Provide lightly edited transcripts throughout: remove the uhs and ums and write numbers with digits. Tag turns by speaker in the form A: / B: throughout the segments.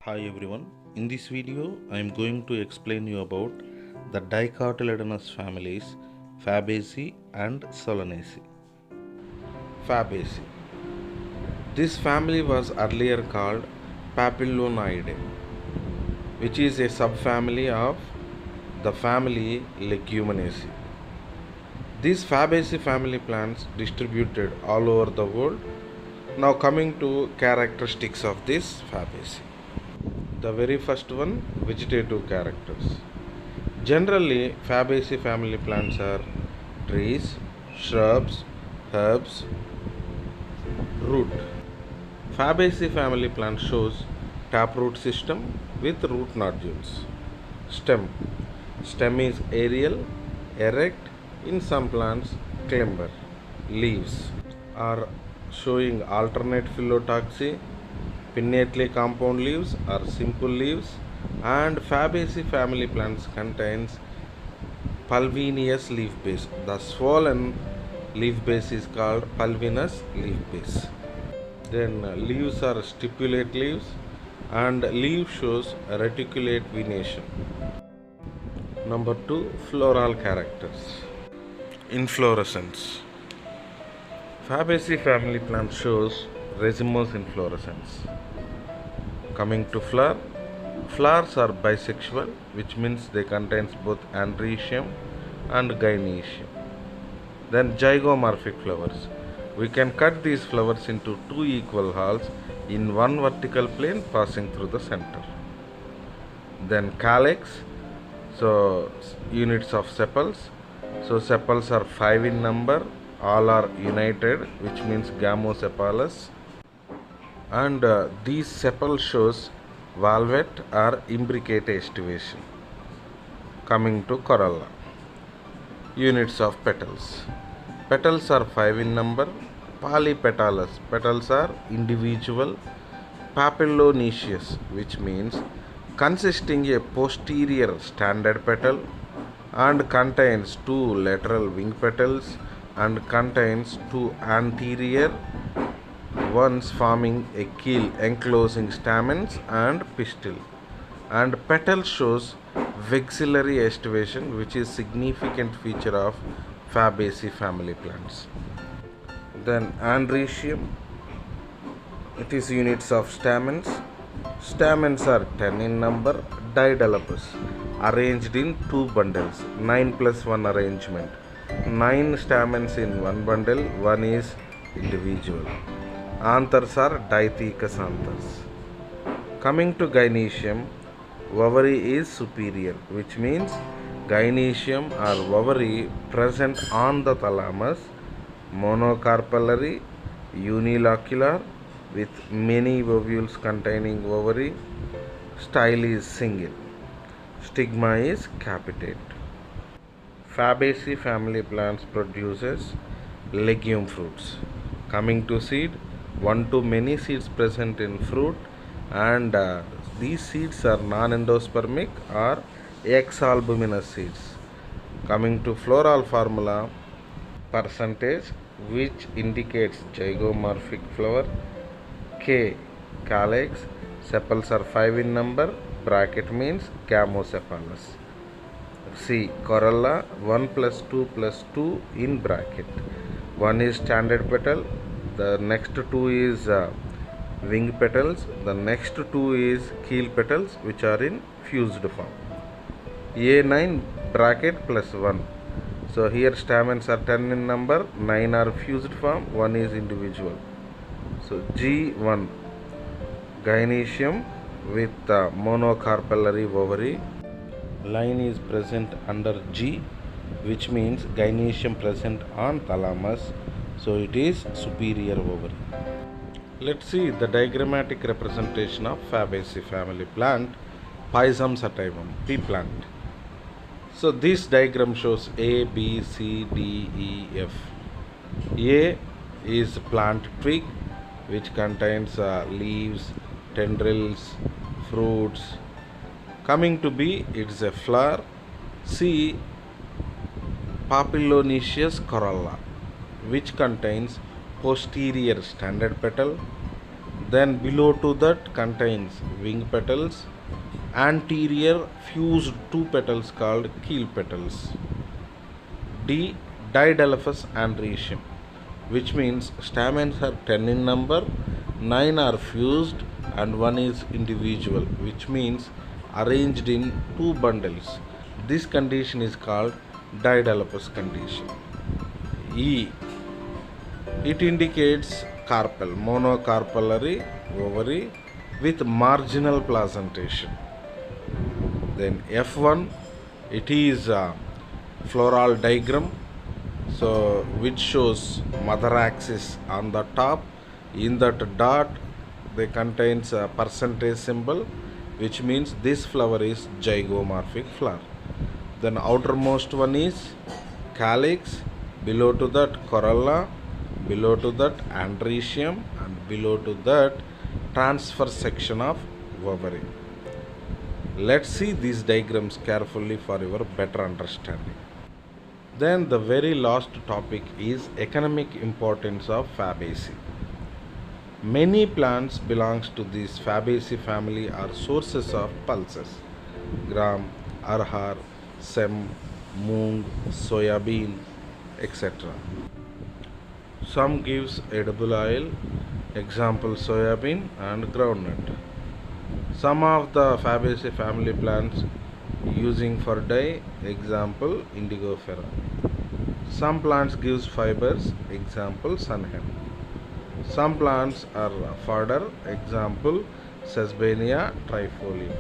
A: Hi everyone, in this video I am going to explain you about the dicotyledonous families Fabaceae and Solanaceae. Fabaceae. This family was earlier called Papilionaidae, which is a subfamily of the family Leguminosae. These Fabaceae family plants distributed all over the world. Now coming to characteristics of this Fabaceae. The very first one, vegetative characters. Generally, Fabaceae family plants are trees, shrubs, herbs, root. Fabaceae family plant shows taproot system with root nodules. Stem. Stem is aerial, erect, in some plants climber. Leaves are showing alternate phyllotaxy, pinnately compound leaves or simple leaves, and Fabaceae family plants contains pulvinous leaf base. The swollen leaf base is called pulvinous leaf base. Then leaves are stipulate leaves and leaf shows reticulate venation. Number 2, floral characters. Inflorescence. Fabaceae family plant shows racemose inflorescence. Coming to flower, flowers are bisexual, which means they contains both androecium and gynoecium. Then zygomorphic flowers. We can cut these flowers into two equal halves in one vertical plane passing through the center. Then calyx, so units of sepals. So sepals are 5 in number, all are united, which means gamosepalous. And these sepal shows valvate or imbricate estivation. Coming to corolla, units of petals. Petals are 5 in number, polypetalous. Petals are individual, papillonaceous, which means consisting a posterior standard petal and contains 2 lateral wing petals and contains 2 anterior ones forming a keel enclosing stamens and pistil, and petal shows vexillary estivation, which is significant feature of Fabaceae family plants. Then androecium, it is units of stamens. Stamens are 10 in number, didylobous, arranged in 2 bundles, 9 plus 1 arrangement. 9 stamens in one bundle, one is individual. Anthers are dithecous anthers. Coming to gynoecium, ovary is superior, which means gynoecium or ovary present on the thalamus, monocarpellary, unilocular, with many ovules containing ovary. Style is single. Stigma is capitate. Fabaceae family plants produces legume fruits. Coming to seed, 1 to many seeds present in fruit, and these seeds are non-endospermic or exalbuminous seeds. Coming to floral formula, percentage, which indicates zygomorphic flower. K, calyx. Sepals are 5 in number, bracket means gamosepalous. C, corolla, 1 plus 2 plus 2 in bracket. 1 is standard petal, the next 2 is wing petals, the next 2 is keel petals, which are in fused form. A9 bracket plus 1. So here stamens are 10 in number, 9 are fused form, 1 is individual. So G1, gynoecium with monocarpellary ovary. Line is present under G, which means gynoecium present on thalamus, so it is superior ovary. Let's see the diagrammatic representation of Fabaceae family plant, Pisum sativum, pea plant. So this diagram shows A, B, C, D, E, F. A is plant twig, which contains leaves, tendrils, fruits. Coming to B, it is a flower. C, papillonaceous corolla, which contains posterior standard petal. Then below to that contains wing petals, anterior fused two petals called keel petals. D. Didelaphus androecium, which means stamens are 10 in number, 9 are fused, and 1 is individual, which means arranged in two bundles. This condition is called Didelaphus condition. E. It indicates carpel, monocarpellary ovary with marginal placentation. Then F1, it is a floral diagram, so which shows mother axis on the top. In that dot, they contains a percentage symbol, which means this flower is zygomorphic flower. Then outermost one is calyx, below to that corolla, below to that androecium, and below to that transverse section of ovary. Let's see these diagrams carefully for your better understanding. Then the very last topic is economic importance of Fabaceae. Many plants belongs to this Fabaceae family are sources of pulses: gram, arhar, sem, moong, soya bean, etc. Some gives edible oil, example soybean and groundnut. Some of the Fabaceae family plants using for dye, example indigofera. Some plants gives fibers, example sunhemp. Some plants are fodder, example Sesbania trifolium.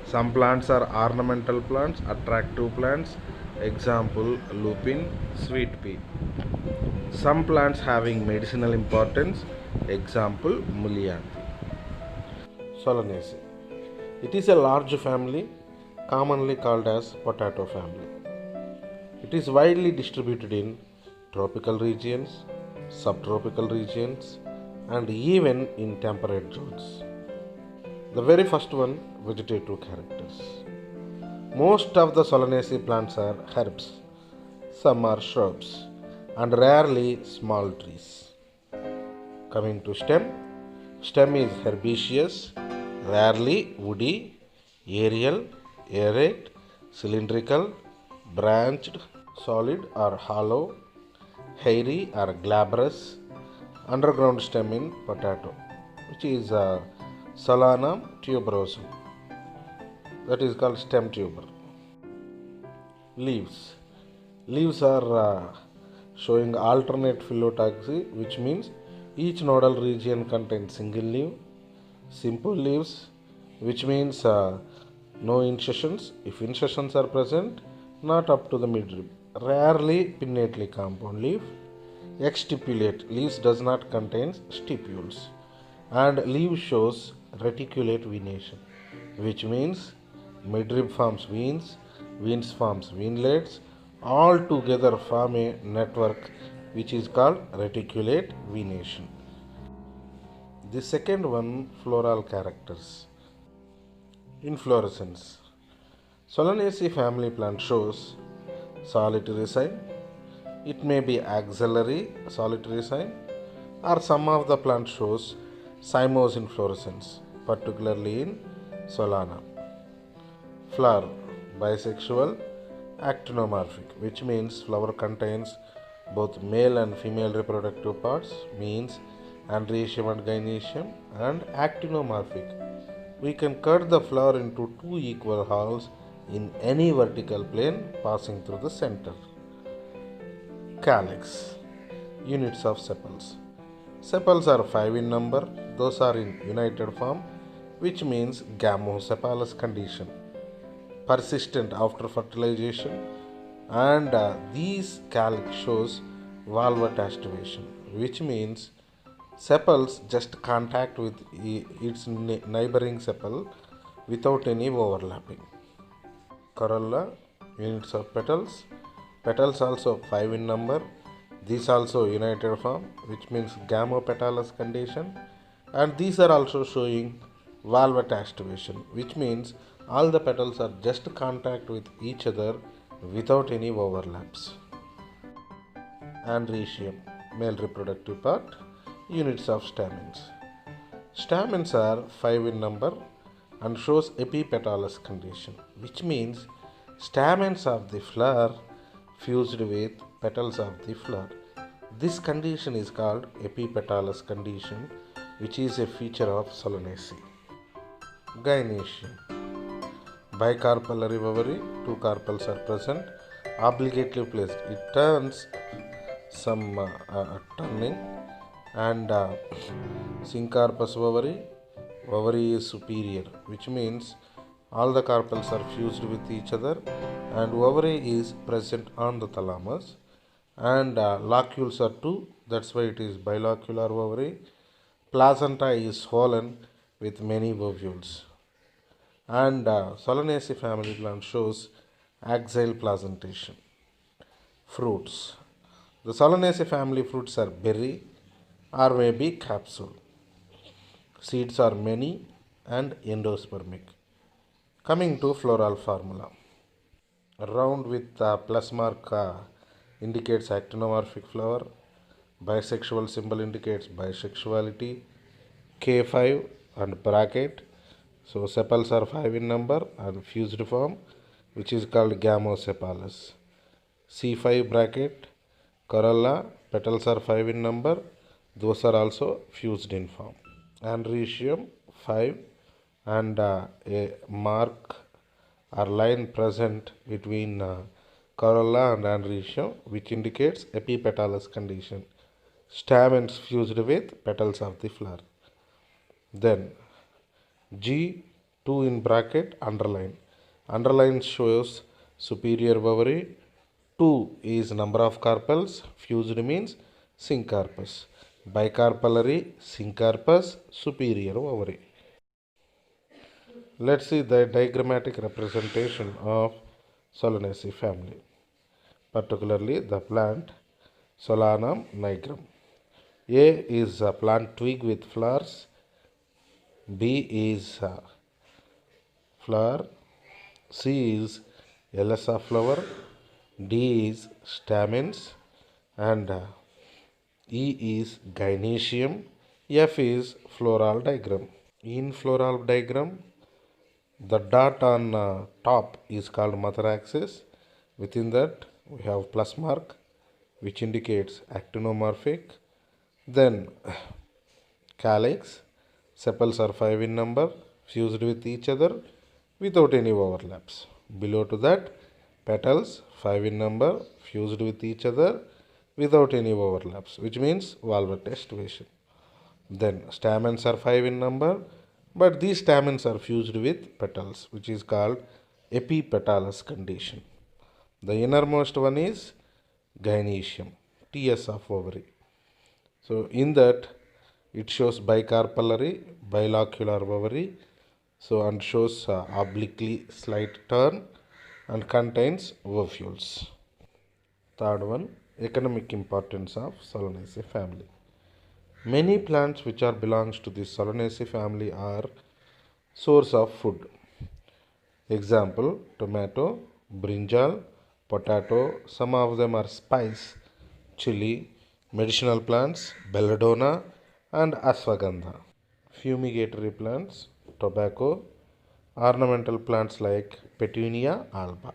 A: Some plants are ornamental plants, attractive plants, example lupin, sweet pea. Some plants having medicinal importance, example Mullianthe. Solanaceae. It is a large family commonly called as potato family. It is widely distributed in tropical regions, subtropical regions, and even in temperate zones. The very first one, vegetative characters. Most of the Solanaceae plants are herbs, some are shrubs, and rarely small trees. Coming to stem, stem is herbaceous, rarely woody, aerial, aerate, cylindrical, branched, solid or hollow, hairy or glabrous. Underground stem in potato, which is Solanum tuberosum, that is called stem tuber. Leaves. Leaves are showing alternate phyllotaxy, which means each nodal region contains single leaf. Simple leaves, which means no incissions. If incissions are present, not up to the midrib. Rarely pinnately compound leaf. Exstipulate. Leaves does not contain stipules. And leaf shows reticulate venation, which means midrib forms veins, veins forms veinlets, all together form a network which is called reticulate venation. The second one, floral characters. Inflorescence. Solanaceae family plant shows solitary sign. It may be axillary solitary sign, or some of the plant shows cymose inflorescence, particularly in Solana. Flower, bisexual, actinomorphic, which means flower contains both male and female reproductive parts, means androecium and gynoecium, and actinomorphic. We can cut the flower into two equal halves in any vertical plane passing through the center. Calyx, units of sepals. Sepals are 5 in number, those are in united form, which means gamosepalous condition, persistent after fertilization, and these calyx shows valvate aestivation, which means sepals just contact with its neighboring sepal without any overlapping. Corolla, units of petals. Petals also 5 in number. These also united form, which means gamopetalous condition, and these are also showing valvate aestivation, which means all the petals are just contact with each other without any overlaps. Androecium, male reproductive part, units of stamens. Stamens are 5 in number and shows epipetalous condition, which means stamens of the flower fused with petals of the flower. This condition is called epipetalous condition, which is a feature of Solanaceae. Gynoecium. Bicarpellary ovary, two carpels are present, obligately placed. It turns some turning, and syncarpous ovary is superior, which means all the carpels are fused with each other, and ovary is present on the thalamus, and locules are two, that's why it is bilocular ovary. Placenta is swollen with many ovules, and Solanaceae family plant shows axial placentation. Fruits. The Solanaceae family fruits are berry or maybe capsule. Seeds are many and endospermic. Coming to floral formula. Round with plus mark indicates actinomorphic flower. Bisexual symbol indicates bisexuality. K5 and bracket. So sepals are 5 in number and fused form, which is called gamosepalous. C5 bracket. Corolla, petals are 5 in number, those are also fused in form. Androecium 5 and a mark or line present between corolla and androecium, which indicates epipetalous condition. Stamens fused with petals of the flower. Then G2 in bracket underline. Underline shows superior ovary. 2 is number of carpels, fused means syncarpous. Bicarpellary, syncarpous, superior ovary. Let's see the diagrammatic representation of Solanaceae family, particularly the plant Solanum nigrum. A is a plant twig with flowers, B is flower, C is Elessa flower, D is stamens, and E is gynoecium, F is floral diagram. In floral diagram, the dot on top is called mother axis. Within that, we have plus mark, which indicates actinomorphic. Then calyx, sepals are 5 in number, fused with each other without any overlaps. Below to that, petals 5 in number, fused with each other without any overlaps, which means valvate estivation. Then stamens are 5 in number, but these stamens are fused with petals, which is called epipetalous condition. The innermost one is gynoecium, TS of ovary. So in that it shows bicarpellary, bilocular ovary, so and shows obliquely slight turn and contains ovules. Third one, economic importance of Solanaceae family. Many plants which are belongs to the Solanaceae family are source of food. Example, tomato, brinjal, potato, some of them are spice, chili, medicinal plants, belladonna and ashwagandha. Fumigatory plants, tobacco, ornamental plants like Petunia alba.